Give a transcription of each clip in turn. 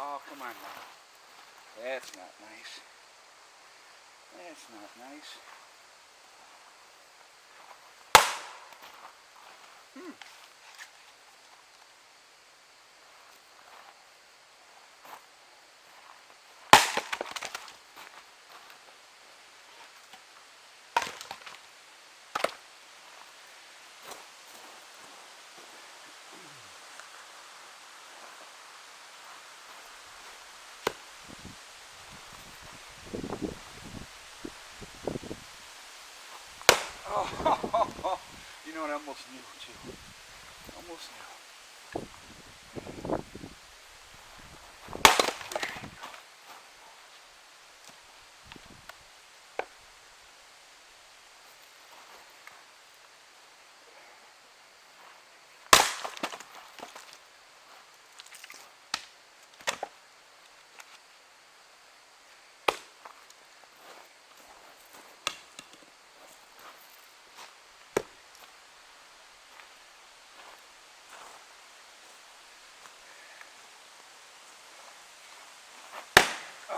Oh, come on now. That's not nice. That's not nice. Oh, you know what? I almost knew too. Almost knew.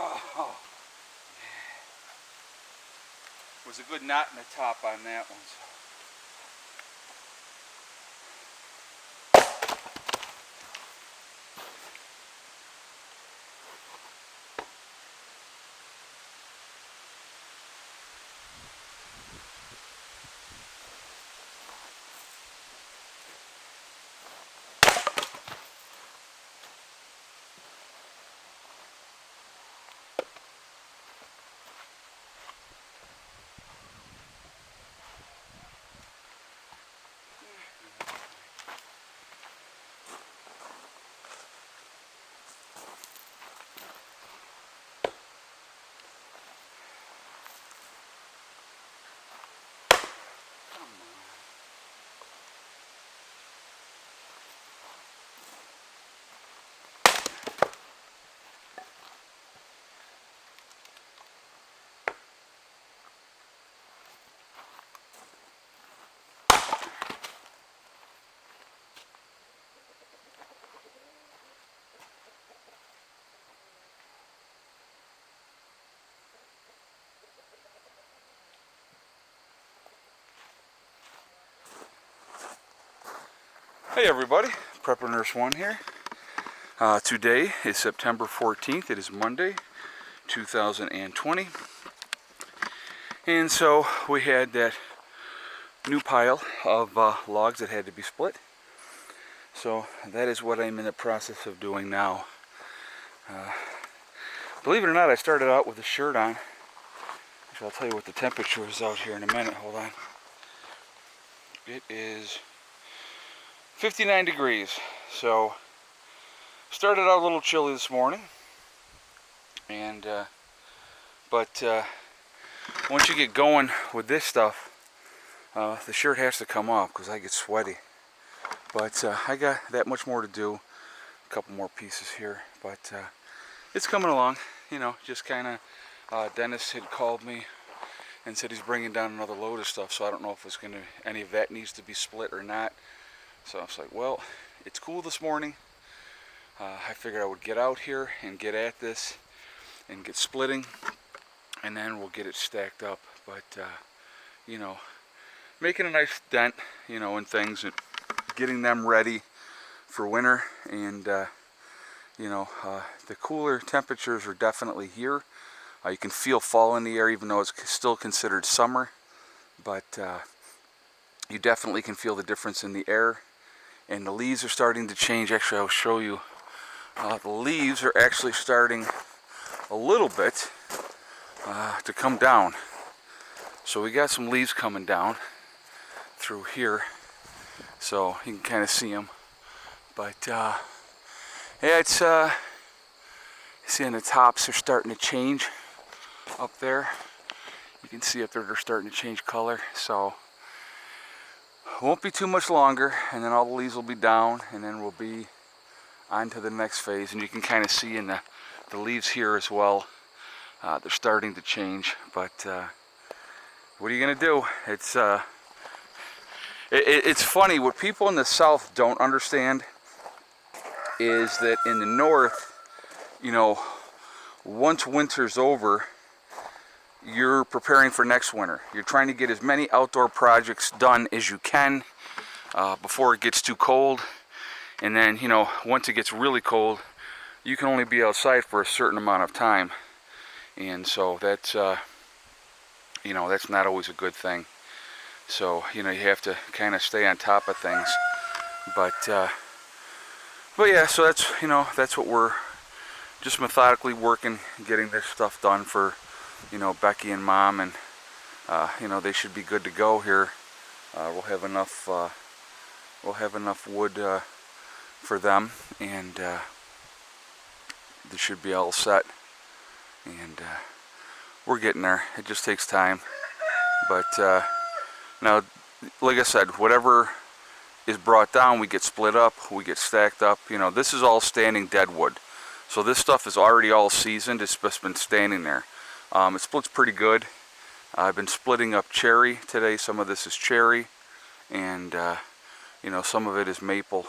Oh, was a good knot in the top on that one. So. Hey everybody, Prepper Nurse 1 here. Today is September 14th. It is Monday, 2020. And so we had that new pile of logs that had to be split. So that is what I'm in the process of doing now. Believe it or not, I started out with a shirt on. Actually, I'll tell you what the temperature is out here in a minute. Hold on. It is 59 degrees. So started out a little chilly this morning. And but once you get going with this stuff, the shirt has to come off because I get sweaty. But I got that much more to do. A couple more pieces here, but it's coming along. You know, just kind of. Dennis had called me and said he's bringing down another load of stuff, so I don't know if it's any of that needs to be split or not. So I was like, well, it's cool this morning. I figured I would get out here and get at this and get splitting, and then we'll get it stacked up. But you know, making a nice dent, you know, in things and getting them ready for winter. And you know, the cooler temperatures are definitely here. You can feel fall in the air, even though it's still considered summer. But you definitely can feel the difference in the air. And the leaves are starting to change. Actually, I'll show you. The leaves are actually starting a little bit to come down. So we got some leaves coming down through here. So you can kind of see them. But yeah, it's seeing the tops are starting to change up there. You can see up there they're starting to change color. So it won't be too much longer, and then all the leaves will be down, and then we'll be on to the next phase. And you can kind of see in the leaves here as well, they're starting to change. But what are you gonna do? It's funny. What people in the south don't understand is that in the north you know, once winter's over, you're preparing for next winter. You're trying to get as many outdoor projects done as you can before it gets too cold. And then, you know, once it gets really cold, you can only be outside for a certain amount of time. And so that's, you know, that's not always a good thing. So, you know, you have to kind of stay on top of things. But yeah, so that's, you know, that's what we're just methodically working, getting this stuff done for, you know, Becky and Mom, and you know, they should be good to go here. We'll have enough wood for them, and they should be all set. And we're getting there. It just takes time. But now, like I said, whatever is brought down, we get split up, we get stacked up. You know, this is all standing dead wood. So this stuff is already all seasoned. It's just been standing there. It splits pretty good. I've been splitting up cherry today. Some of this is cherry, and you know, some of it is maple.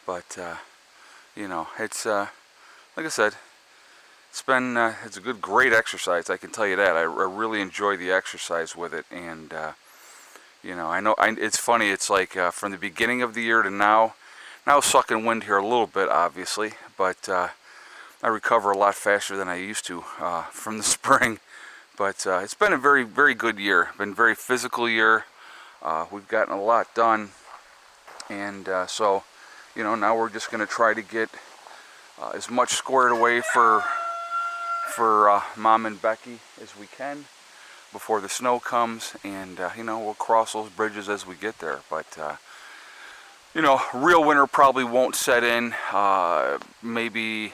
But you know, it's like I said, it's a great exercise. I can tell you that. I really enjoy the exercise with it, and you know, it's funny. It's like from the beginning of the year to now sucking wind here a little bit, obviously, but I recover a lot faster than I used to from the spring. But it's been a very, very good year. Been a very physical year. We've gotten a lot done, and so, you know, now we're just going to try to get as much squared away for Mom and Becky as we can before the snow comes, and you know, we'll cross those bridges as we get there. But you know, real winter probably won't set in. Maybe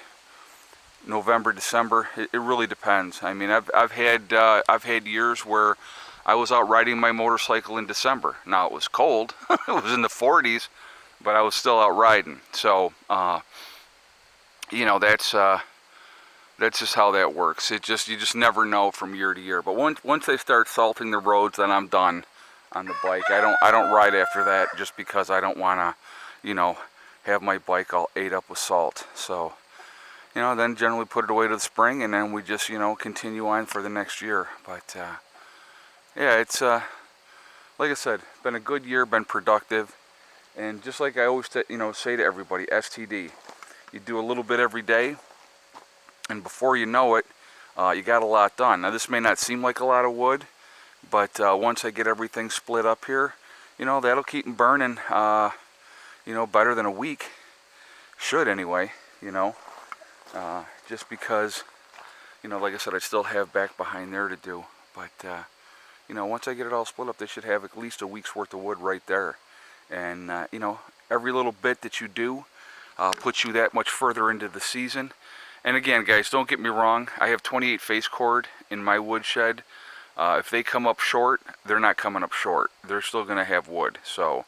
November, December. It really depends. I mean, I've had years where I was out riding my motorcycle in December. Now it was cold. It was in the 40s, but I was still out riding. So you know, that's just how that works. You just never know from year to year. But once they start salting the roads, then I'm done on the bike. I don't ride after that, just because I don't want to, you know, have my bike all ate up with salt. So, you know, then generally put it away to the spring, and then we just, you know, continue on for the next year. But yeah, it's like I said, been a good year, been productive, and just like I always you know, say to everybody, STD, you do a little bit every day, and before you know it, you got a lot done. Now, this may not seem like a lot of wood, but once I get everything split up here, you know, that'll keep them burning, you know, better than a week. Should anyway, you know. Just because, you know, like I said, I still have back behind there to do. But, you know, once I get it all split up, they should have at least a week's worth of wood right there. And, you know, every little bit that you do puts you that much further into the season. And again, guys, don't get me wrong. I have 28 face cord in my wood shed. If they come up short, they're not coming up short. They're still going to have wood. So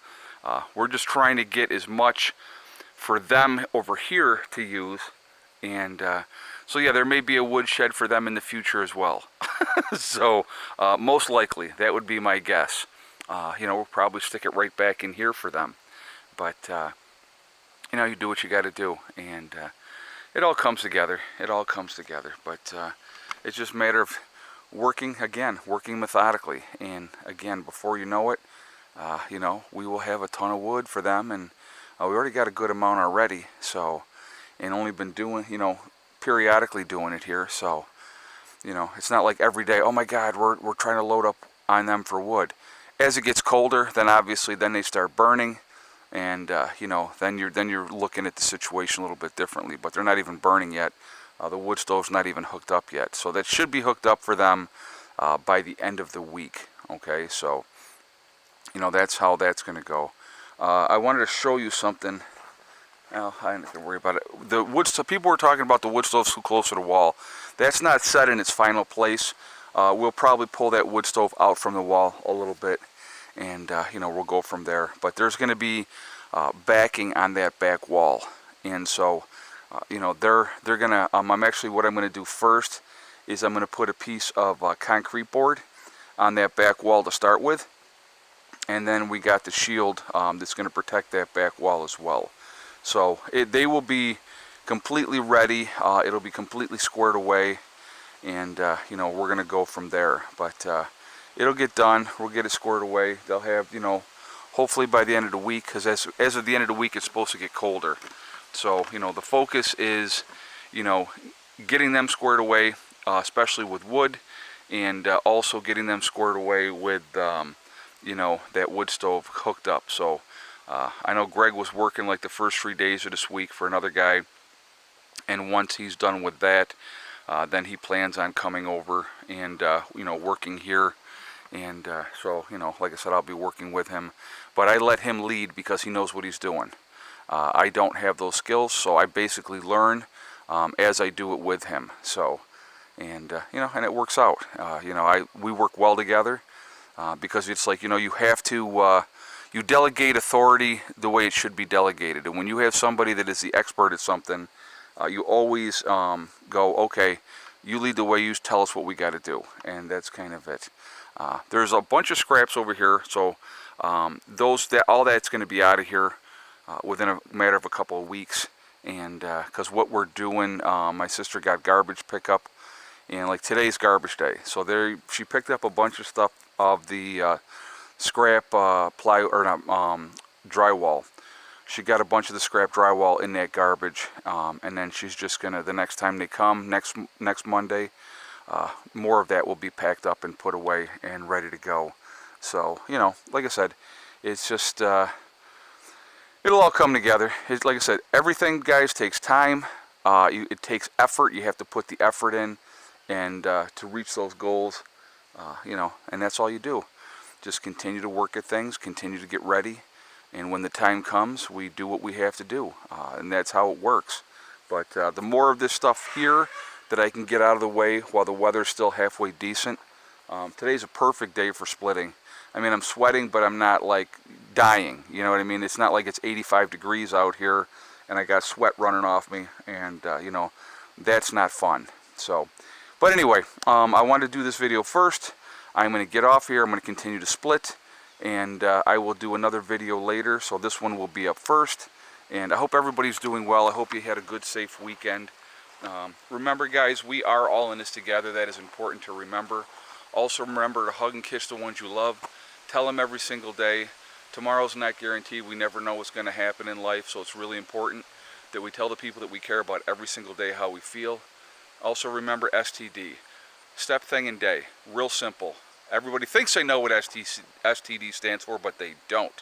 we're just trying to get as much for them over here to use. And so yeah, there may be a wood shed for them in the future as well. So most likely, that would be my guess. You know, we'll probably stick it right back in here for them. But you know, you do what you got to do, and it all comes together. It all comes together. But it's just a matter of working methodically. And again, before you know it, you know, we will have a ton of wood for them, and we already got a good amount already. So, and only been doing, you know, periodically doing it here. So, you know, it's not like every day, oh my God, we're trying to load up on them for wood. As it gets colder, then obviously then they start burning, and you know, then you're looking at the situation a little bit differently. But they're not even burning yet. The wood stove's not even hooked up yet, so that should be hooked up for them by the end of the week. Okay, so you know, that's how that's going to go. I wanted to show you something. Well, I don't have to worry about it. The wood stove, people were talking about the wood stove too close to the wall. That's not set in its final place. We'll probably pull that wood stove out from the wall a little bit, and you know, we'll go from there. But there's going to be backing on that back wall, and so you know, they're gonna. I'm actually, what I'm going to do first is I'm going to put a piece of concrete board on that back wall to start with, and then we got the shield that's going to protect that back wall as well. So they will be completely ready. It'll be completely squared away, and you know, we're gonna go from there. But it'll get done. We'll get it squared away. They'll have, you know, hopefully by the end of the week, because as of the end of the week, it's supposed to get colder. So, you know, the focus is, you know, getting them squared away, especially with wood, and also getting them squared away with, you know, that wood stove hooked up. So I know Greg was working like the first 3 days of this week for another guy, and once he's done with that, then he plans on coming over and, you know, working here. And so, you know, like I said, I'll be working with him, but I let him lead because he knows what he's doing. I don't have those skills, so I basically learn as I do it with him. So, and you know, and it works out. You know, we work well together because it's like, you know, you have to you delegate authority the way it should be delegated. And when you have somebody that is the expert at something, you always go, okay, you lead the way. You tell us what we got to do, and that's kind of it. There's a bunch of scraps over here, so all that's going to be out of here within a matter of a couple of weeks. And because what we're doing, my sister got garbage pickup, and like today's garbage day, so she picked up a bunch of stuff of the scrap drywall. She got a bunch of the scrap drywall in that garbage, and then she's just gonna, the next time they come next Monday, more of that will be packed up and put away and ready to go. So, you know, like I said, it's just it'll all come together. It's, like I said, everything, guys, takes time. It takes effort. You have to put the effort in, and to reach those goals, you know, and that's all you do. Just continue to work at things, continue to get ready, and when the time comes, we do what we have to do, and that's how it works. But the more of this stuff here that I can get out of the way while the weather's still halfway decent. Today's a perfect day for splitting. I mean, I'm sweating, but I'm not like dying, you know what I mean? It's not like it's 85 degrees out here and I got sweat running off me, and you know, that's not fun. So, but anyway, I wanted to do this video first. I'm going to get off here. I'm going to continue to split, and I will do another video later, so this one will be up first. And I hope everybody's doing well. I hope you had a good, safe weekend. Remember, guys, we are all in this together. That is important to remember. Also remember to hug and kiss the ones you love. Tell them every single day. Tomorrow's not guaranteed. We never know what's going to happen in life, so it's really important that we tell the people that we care about every single day how we feel. Also remember STD. Step, thing, and day. Real simple. Everybody thinks they know what STD stands for, but they don't.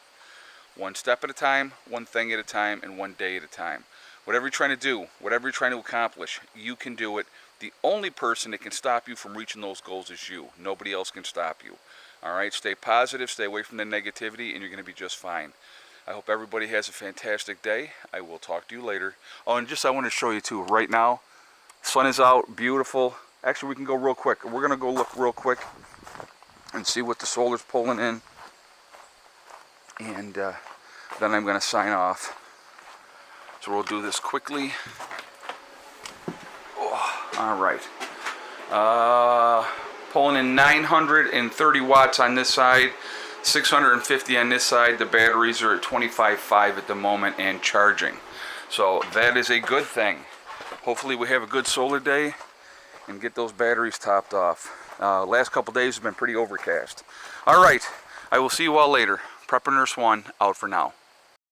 One step at a time, one thing at a time, and one day at a time. Whatever you're trying to do, whatever you're trying to accomplish, you can do it. The only person that can stop you from reaching those goals is you. Nobody else can stop you. All right, stay positive, stay away from the negativity, and you're going to be just fine. I hope everybody has a fantastic day. I will talk to you later. Oh, and just I want to show you too, right now, sun is out, beautiful. Actually, we can go real quick. We're going to go look real quick and see what the solar's pulling in. And then I'm going to sign off. So we'll do this quickly. Oh, all right. Pulling in 930 watts on this side, 650 on this side. The batteries are at 25.5 at the moment and charging. So that is a good thing. Hopefully we have a good solar day and get those batteries topped off. Last couple days have been pretty overcast. All right. I will see you all later. Prepper Nurse 1 out for now.